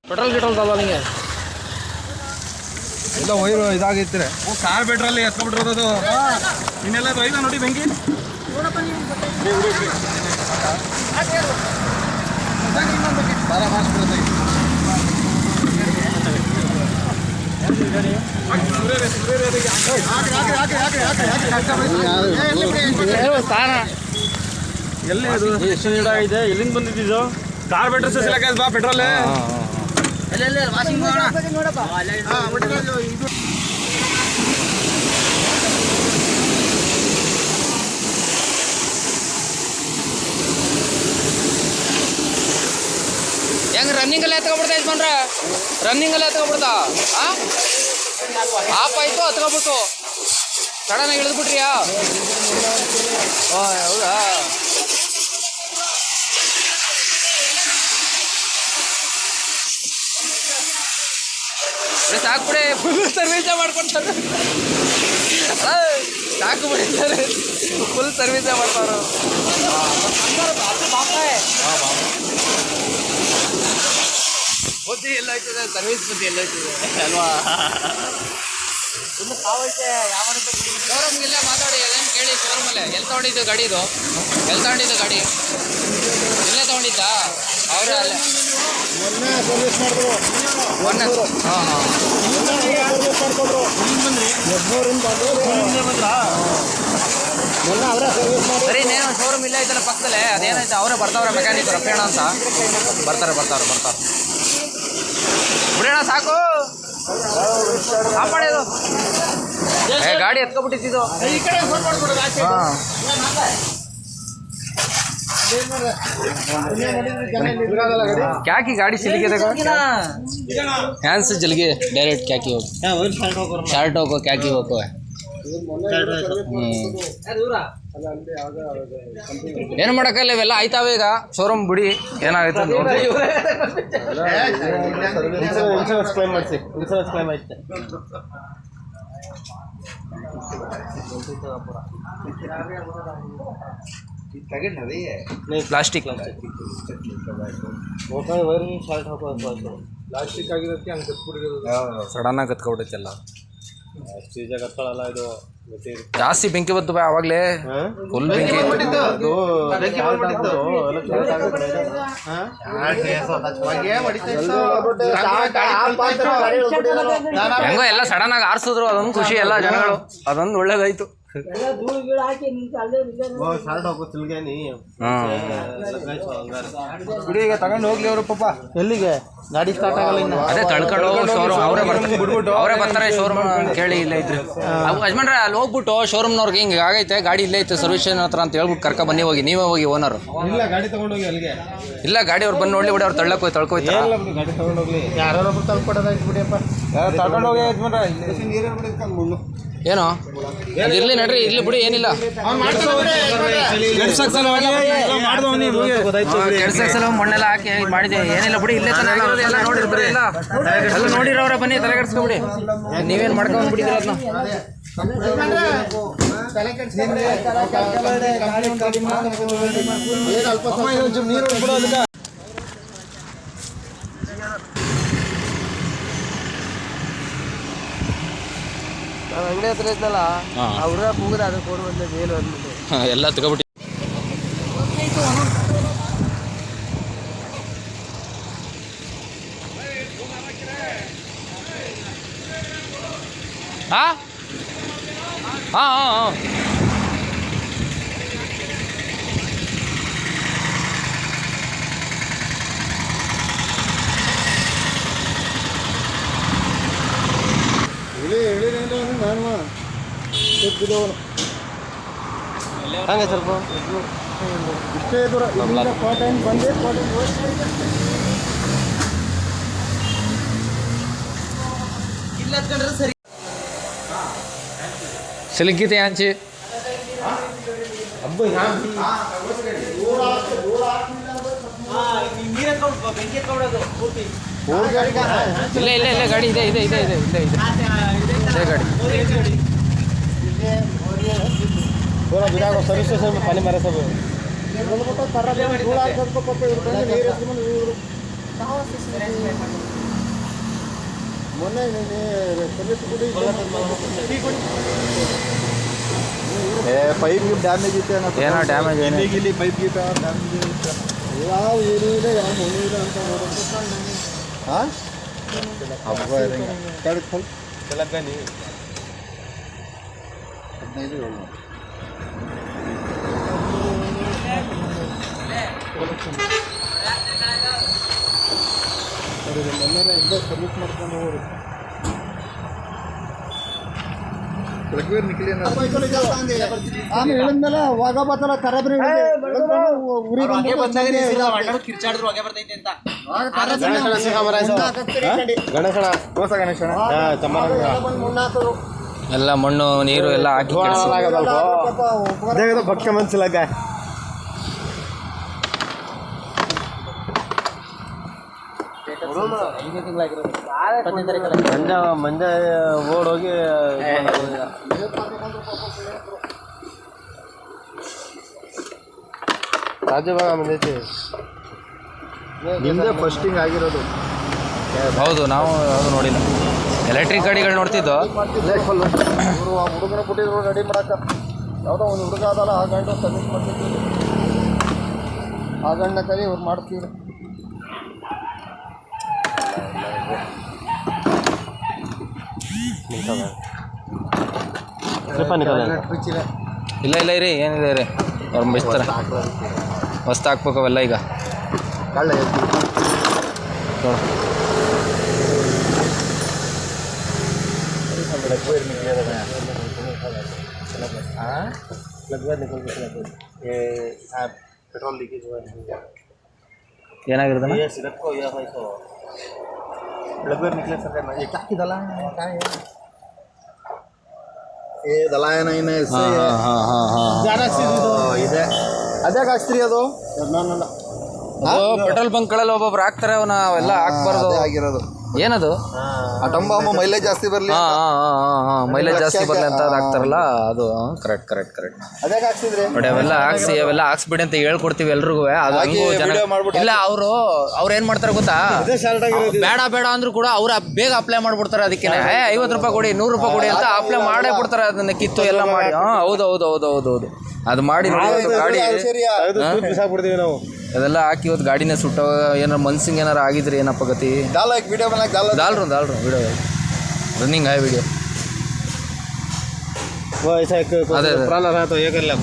Petrol ಗಿಟ್ರೋಲ್ ತಗೊಳ್ಳ ನಿಂಗೆ ಎಲ್ಲ wire ಇದಾಗೈತ್ರಿ. Car petrol ಎತ್ಕೊಂಡ್ಬಿಟ್ಟಿರೋದು ಇನ್ನೆಲ್ಲ ಒಯ್ದ ನೋಡಿ ಬೆಂಕಿ ಎಲ್ಲಿ ಎಷ್ಟು ನೀಡ ಇದೆ ಎಲ್ಲಿಂದ ಬಂದಿದ್ದು ಕಾರ್ ಬೆಟ್ರೋಲ್ ಬಾ ಪೆಟ್ರೋಲ್ ಹೆಂಗ ರನ್ನಿಂಗ್ ಎಲ್ಲ ಎತ್ಕೊಬಿಡ್ತಾ ಯಜಮಾನ್ರ ರನ್ನಿಂಗ್ ಎಲ್ಲ ಎತ್ಕೊಬಿಡ್ತಾ ಆಪ್ ಆಯ್ತು ಹತ್ಕೊಬಿಟ್ಟು ಸಡನ್ನಾಗಿ ಇಳಿದ್ಬಿಟ್ರಿಯಾ? ಹೌದಾ? ಸಾಕು ಬಿಡಿ, ಫುಲ್ ಸರ್ವಿಸೇ ಮಾಡ್ಕೊಡ್ತಾರೆ. ಸಾಕು ಬಿಡಿ ಸರ್, ಫುಲ್ ಸರ್ವಿಸೇ ಮಾಡ್ತಾರೆ. ಬುದ್ಧಿ ಎಲ್ಲ ಹೋಯ್ತದೆ, ಸರ್ವಿಸ್ ಬುದ್ಧಿ ಎಲ್ಲ ಹೋಯ್ತದೆ ಅಲ್ವಾ? ಇನ್ನು ಕಾವೈತೆ ಶೋರೂಮ್ಗೆಲ್ಲ ಮಾತಾಡಿ ಅದೇನು ಕೇಳಿ ಶೋರೂಮಲ್ಲೇ ಎಲ್ಲಿ ತೊಗೊಂಡಿದ್ದು ಗಾಡಿ ಇದು? ಎಲ್ಲಿ ತೊಗೊಂಡಿದ್ದು ಗಾಡಿ? ಇಲ್ಲೇ ತೊಗೊಂಡಿದ್ದಾ ಅವರೇ? ಅಲ್ಲೇ ಮೊನ್ನೆ ಹಾಂ ಹಾಂ ಸರಿ. ಇನ್ನೇನು ಶೋರೂಮ್ ಇಲ್ಲ ಐತಲ್ಲ ಪಕ್ಕದಲ್ಲೇ, ಅದೇನಾಯ್ತು ಅವರೇ ಬರ್ತಾವ್ರೆ ಮೆಕ್ಯಾನಿಕ್ ರಪ್ಪೇಣ ಅಂತ ಬರ್ತಾರೆ. ಬಿಡೋಣ ಸಾಕು, ಕಾಪಾಡೋದು. ಗಾಡಿ ಎತ್ಕೊಬಿಟ್ಟಿದ್ದು ಹಾಂ. क्या की गाड़ी सिल के देखो यहाँ से चल गए डायरेक्ट क्या की होगा शर्ट होगा क्या की होगा ಏನು ಮಾಡೋಕ್ಕಲ್ಲ, ಇವೆಲ್ಲ ಆಯ್ತಾವೆ ಈಗ. ಶೋರೂಮ್ ಬಿಡಿ, ಏನಾಗುತ್ತೆ ಪ್ಲಾಸ್ಟಿಕ್ ಪ್ಲಾಸ್ಟಿಕ್ ಆಗಿರೋದಕ್ಕೆ ಹಂಗೆ ಕತ್ಬಿಟ್ಟಿರೋದು. ಸಡನ್ ಆಗಿ ಕತ್ಕೊಬಿಡುತ್ತೆಲ್ಲ. ಚೀಜಾಗ ಕತ್ತಳಲ್ಲ ಇದು ಜಾಸ್ತಿ ಬೆಂಕಿ ಬತ್ತು ಬಾ ಅವಾಗಲೇ, ಫುಲ್ ಬೆಂಕಿ. ಹೆಂಗೋ ಎಲ್ಲ ಸಡನ್ ಆಗಿ ಆರಿಸಿದ್ರು, ಅದೊಂದು ಖುಷಿ ಎಲ್ಲ ಜನಗಳು, ಅದೊಂದು ಒಳ್ಳೇದಾಯ್ತು. ಈಗ ತಗೊಂಡು ಹೋಗ್ಲಿ ಅವರು ಪಾಪ. ಎಲ್ಲಿಗೆ ಗಾಡಿ ಸ್ಟಾರ್ಟ್ ಆಗಲ್ಲ ಇನ್ನು. ಅದೇ ತಳ್ಕೊಂಡು ಶೋರೂಮ್ ಅವರೇ ಬರ್ತಾರೆ ಶೋರೂಮ್ ಕೇಳಿ ಇಲ್ಲೇ ಇದ್ರು ಯಜಮಾನ್ರೆ. ಅಲ್ಲಿ ಹೋಗ್ಬಿಟ್ಟು ಶೋರೂಮ್ನವ್ರಿಗೆ ಹಿಂಗೆ ಆಗೈತೆ ಗಾಡಿ ಇಲ್ಲೇ ಐತೆ ಸರ್ವಿಸ್ ಹತ್ರ ಅಂತ ಹೇಳ್ಬಿಟ್ಟು ಕರ್ಕ ಬನ್ನಿ, ಹೋಗಿ ನೀವೇ ಹೋಗಿ ಓನರು. ಇಲ್ಲ ಗಾಡಿ ತಗೊಂಡೋಗಿ ಅಲ್ಲಿಗೆ. ಇಲ್ಲ ಗಾಡಿ ಅವ್ರು ಬಂದು ನೋಡ್ಲಿ ಬಿಡಿ, ಅವ್ರು ತಳ್ಕೋಯ್ತಾರೆ. ಗಾಡಿ ತಗೊಂಡೋಗ್ಲಿ, ಯಾರೊಬ್ರು ತಳ್ಕೊಡೋದಾಯ್ತು ಬಿಡಿಯಪ್ಪ. ತಗೊಂಡೋಗಿ ಯಜಮಾನ್ರೆ. ಏನು ಇರ್ಲಿ ನಡ್ರಿ, ಇರ್ಲಿ ಬಿಡಿ, ಏನಿಲ್ಲ. ಮಣ್ಣೆಲ್ಲ ಹಾಕಿ ಮಾಡಿದೆ, ಏನಿಲ್ಲ ಬಿಡಿ, ಇಲ್ಲೇ ತಾನೇ ಎಲ್ಲ ನೋಡಿರ್ತೀರಿ, ಎಲ್ಲ ನೋಡಿರೋರೆ ಬನ್ನಿ, ತಲೆ ಕೆಡಿಸ್ಕೊಬಿಡಿ. ನೀವೇನು ಮಾಡ್ಕೊಂಡು ಬಿಟ್ಟಿದ್ದೀರ ಅದನ್ನ? ಅಂಗಡಿ ಹತ್ರ ಇದ್ನಲ್ಲ ಅವ್ರ ಕೂಗಿದ್ರೆ ಅದು ಕೊಡು ಬಂದದ್ದು ಏನು ಅಂದ್ಬಿಟ್ಟು ಎಲ್ಲ ತಗೊಬಿಟ್ಟು. ಹಾಂ ಹಾಂ ಹಾಂ ಹಾಂ ಹಂಗೆ ಸ್ವಲ್ಪ ಇಷ್ಟೇ ದೂರ ಬಂದೆ. ಸಿಲುಕಿತೆ ಆಂಚಿ ಇಲ್ಲ ಇಲ್ಲ ಇಲ್ಲ ಗಾಡಿ ಇದೆ ಇದೆ ಇದೆ ಇದೆ ಇದೆ ಇದೆ ಗಾಡಿ पूरा बिना सर्विस स्टेशन में पानी मारे सब ಮೊನ್ನೆ ಸರ್ವಿಸ್ ಕೊಡಿ ಪೈಪ್ ಡ್ಯಾಮೇಜ್ ಇತ್ತು ಏನೋ ಡ್ಯಾಮೇಜ್ ಏನು ಇಲ್ಲಿ ಪೈಪ್ ಗೀಪ ಡ್ಯಾಮೇಜ್ ಇತ್ತು ಯಾವ ಏನು ಇದೆ ಯಾವ ಮಣ್ಣು ಇದೆ ಅಂತ ಹಾಂ ಹಬ್ಬ ತೆಲಂಗಾಣಿ 15 ಮೊನ್ನೆ ಇದ್ದ ಸರ್ವಿಸ್ ಮಾಡ್ಕೊಂಡು ಹೋಗಿ ಆಮೇಲೆ ಹೇಳಿದ್ಮೇಲೆ ವಾಗ ಬತ್ತಲ್ಲ ತರಬ್ರಿ ಗಣೇಶಣ ಹೊಸ ಗಣೇಶಣ ಎಲ್ಲ ಮಣ್ಣು ನೀರು ಎಲ್ಲ ಹಾಕಿ ಭಕ್ತ ಮನ್ಸಿಲಾಗ ಮಂಜ ಓಡೋಗಿ ರಾಜ್ಯಭಾಗ ಬಂದೈತಿ ನಿಮ್ದೇ ಫಸ್ಟಿಂಗ್ ಆಗಿರೋದು ಹೌದು ನಾವು ಯಾವುದು ನೋಡಿಲ್ಲ ಎಲೆಕ್ಟ್ರಿಕ್ ಗಾಡಿಗಳು ನೋಡ್ತಿದ್ದು ಹುಡುಗನ ಬಿಟ್ಟಿದ್ರು ರೆಡಿ ಮಾಡಕ್ಕ ಯಾವುದೋ ಒಂದು ಹುಡುಗ ಅದಲ್ಲ ಆ ಗಂಡು ಸರ್ವಿಸ್ ಮಾಡ್ತಿದ್ದೀವಿ ಆ ಗಂಡ ಕರಿ ಇವ್ರು ಮಾಡ್ತೀವಿ ಇಲ್ಲ ಇಲ್ಲ ಇರಿ ಏನಿದೆ ರೀ ಅವ್ರು ಮಿಸ್ತಾರೆ ಹೊಸ್ತು ಹಾಕ್ಬೇಕು ಅವೆಲ್ಲ ಈಗ पेट्रोल लीकेज हुआ ಏನಾಗಿರ್ತದೆ ये सिरप को या भाई को लगभग निकले सर ये क्या की दला है क्या है ये दला है नहीं ना इससे ज़्यादा सी ಇದೆ ಅದೇ ಹಾಕ್ಸ್ತ್ರಿ ಅದು ನಾನಲ್ಲ ಅದು ಪೆಟ್ರೋಲ್ ಬಂಕ್ಗಳಲ್ಲಿ ಒಬ್ಬೊಬ್ರು ಹಾಕ್ತಾರೆ ಅವನ್ನ ಅವೆಲ್ಲ ಹಾಕ್ಬಾರ್ದು ಆಗಿರೋದು ಏನದು ಆ ಟಂಬಾಂಬ ಮೈಲೇಜ್ ಜಾಸ್ತಿ ಬರಲಿ ಮೈಲೇಜ್ ಜಾಸ್ತಿ ಬರಲಿ ಅಂತ ಅದು ಹಾಕ್ತಾರಲ್ಲ ಅದು ಕರೆಕ್ಟ್ ಅದೇ ಹಾಕ್ಸಿದ್ರಿ ನೋಡಿ ಅವೆಲ್ಲ ಹಾಕ್ಸ್ಬಿಡಿ ಅಂತ ಹೇಳ್ಕೊಡ್ತೀವಿ ಎಲ್ರಿಗೂ ಅದು ಹಂಗೂ ಜನ ಇಲ್ಲ ಅವ್ರು ಏನು ಮಾಡ್ತಾರೆ ಗೊತ್ತಾ ಬೇಡ ಅಂದ್ರೂ ಕೂಡ ಅವ್ರು ಬೇಗ ಅಪ್ಲೈ ಮಾಡ್ಬಿಡ್ತಾರೆ ಅದಕ್ಕೆ 50 ರೂಪಾಯಿ ಕೊಡಿ 100 ರೂಪಾಯಿ ಕೊಡಿ ಅಂತ ಅಪ್ಲೈ ಮಾಡೇ ಬಿಡ್ತಾರೆ ಅದನ್ನ ಕಿತ್ತು ಎಲ್ಲ ಮಾಡಿ ಹೌದು ಅದು ಮಾಡಿ ಗಾಡಿ ನಾವು ಅದೆಲ್ಲ ಹಾಕಿ ಇವತ್ತು ಗಾಡಿನೇ ಸುಟ್ಟ ಏನಾರು ಮನ್ಸಿಂಗ್ ಏನಾರು ಆಗಿದ್ರಿ ಏನಪ್ಪ ಗತಿ ದಾಲ್ರು ವಿಡಿಯೋ ರನ್ನಿಂಗ್ है वीडियो वो ऐसा एक प्राला रहा तो ये कर ले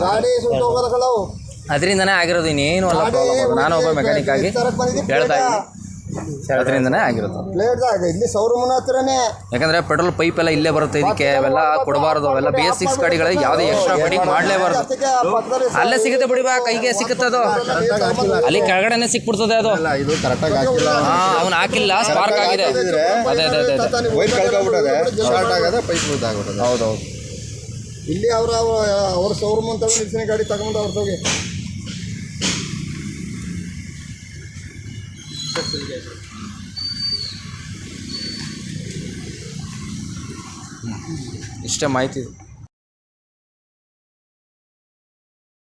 ಗಾಡಿ ಸುಟ್ಟು ಹೋಗೋದಲ್ಲ ಅದರಿಂದನೇ ಆಗಿರೋದು ಇನ್ನೇನು ಅಲ್ಲ ಪ್ರಾಬ್ಲಮ್ ನಾನು ಒಬ್ಬ ಮೆಕ್ಯಾನಿಕ್ ಆಗಿ ಹೇಳ್ತಾ ಇದ್ದೀನಿ ಅದರಿಂದನೇ ಆಗಿರೋದು ಇಲ್ಲಿ ಶೋರೂಮ್ನ ಹತ್ರನೇ ಯಾಕಂದ್ರೆ ಪೆಟ್ರೋಲ್ ಪೈಪ್ ಎಲ್ಲ ಇಲ್ಲೇ ಬರುತ್ತೆ ಇದಕ್ಕೆ ಅವೆಲ್ಲ ಕೊಡಬಾರ್ದು ಅವೆಲ್ಲ BS6 ಗಾಡಿಗಳಿಗೆ ಯಾವುದೇ ಎಕ್ಸ್ಟ್ರಾ ಬಿಡಿಂಗ್ ಮಾಡಲೇಬಾರ್ದು ಅಲ್ಲೇ ಸಿಗುತ್ತೆ ಬಿಡಿ ಬಾ ಕೈಗೆ ಸಿಗುತ್ತೆ ಅದು ಅಲ್ಲಿ ಕೆಳಗಡೆನೆ ಸಿಕ್ಬಿಡ್ತದೆ ಅದು ಇದು ಕರೆಕ್ಟಾಗಿ ಹಾಕಿಲ್ಲ ಅವ್ನು ಹಾಕಿಲ್ಲ ಸ್ಪಾರ್ಕ್ ಆಗಿದೆ ಅದೇ ವೈರ್ ಕಳ್ಕೊಬಿಟ್ಟದೆ ಶಾರ್ಟ್ ಆಗದೆ ಪೈಪ್ ಇದಾಗ್ಬಿಟ್ಟದೆ ಹೌದು ಇಲ್ಲಿ ಅವ್ರ ಶೋರೂಮ್ ಅಂತ ನಿಲ್ಸಿನ ಗಾಡಿ ತಗೊಂಡು ಅವ್ರ ಹೋಗಿ ಇಷ್ಟೇ ಮಾಹಿತಿ